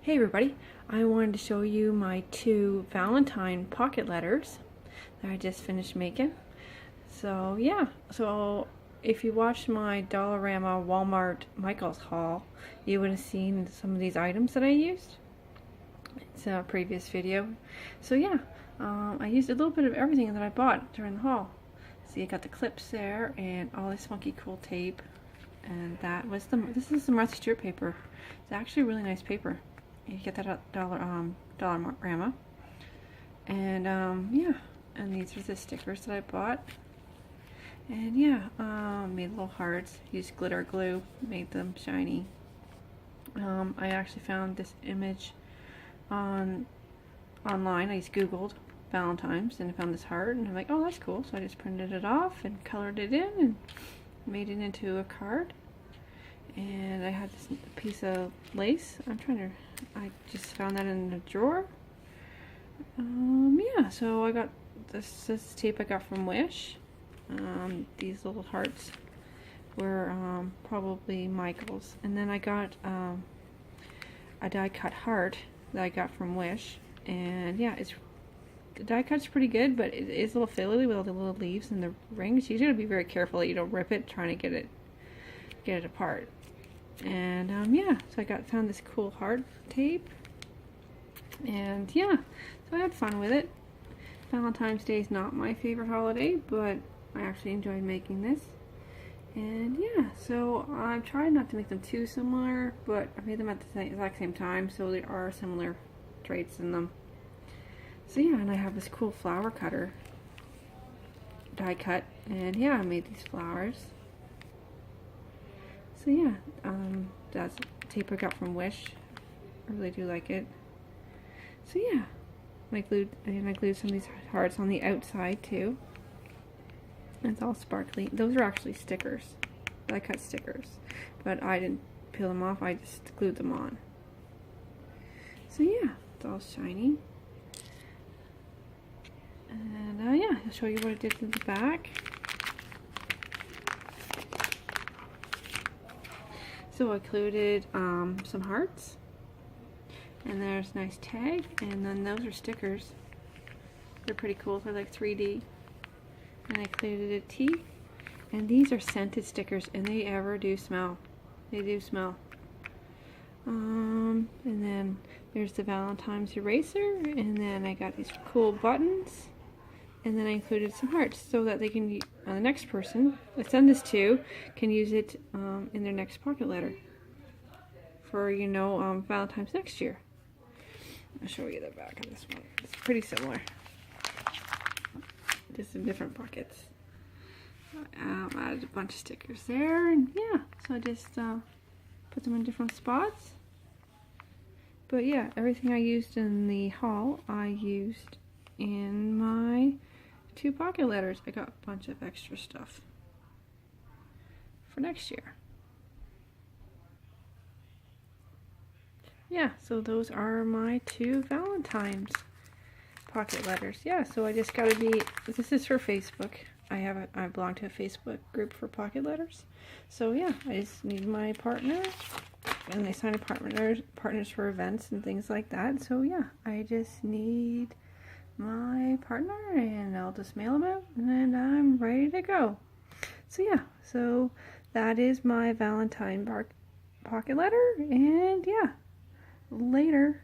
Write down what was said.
Hey everybody, I wanted to show you my 2 Valentine pocket letters that I just finished making. So yeah, so if you watched my Dollarama Walmart Michaels haul, you would have seen some of these items that I used. It's a previous video. So yeah, I used a little bit of everything that I bought during the haul. See, I got the clips there and all this funky cool tape. And this is the Martha Stewart paper. It's actually really nice paper. You get that at Dollarama. And yeah, and these are the stickers that I bought. And yeah, made little hearts, used glitter glue, made them shiny. I actually found this image online. I just Googled Valentines and I found this heart, and I'm like, oh, that's cool. So I just printed it off and colored it in and made it into a card. And I had this piece of lace. I just found that in a drawer. Yeah, so I got this tape I got from Wish. These little hearts were probably Michael's. And then I got a die cut heart that I got from Wish. And yeah, the die cut's pretty good, but it is a little fiddly with all the little leaves and the rings. You gotta be very careful that you don't rip it trying to get it apart. And yeah, so I found this cool heart tape, and yeah, so I had fun with it. Valentine's Day is not my favorite holiday, but I actually enjoyed making this. And yeah, so I tried not to make them too similar, but I made them at the exact same time, so there are similar traits in them. So yeah, and I have this cool flower cutter die cut, and yeah, I made these flowers. So yeah, that's tape I got from Wish. I really do like it. So yeah, I glued some of these hearts on the outside too. It's all sparkly. Those are actually stickers. I cut stickers, but I didn't peel them off. I just glued them on. So yeah, it's all shiny. And yeah, I'll show you what it did to the back. So I included some hearts, and there's a nice tag, and then those are stickers. They're pretty cool. They're like 3D. And I included a T, and these are scented stickers, and they do smell. They do smell. And then there's the Valentine's eraser, and then I got these cool buttons, and then I included some hearts so that they can, the next person I send this to can use it in their next pocket letter for, Valentine's next year. I'll show you the back of this one. It's pretty similar, just in different pockets. I added a bunch of stickers there, and yeah, so I just put them in different spots. But yeah, everything I used in the haul, I used in my 2 pocket letters. I got a bunch of extra stuff for next year. Yeah, so those are my 2 Valentine's pocket letters. Yeah, so I just gotta this is for Facebook. I belong to a Facebook group for pocket letters. So yeah, I just need my partner, and they sign partners for events and things like that. So yeah, I just need my partner, and I'll just mail them out, and I'm ready to go. So yeah, so that is my Valentine pocket letter, and yeah, later.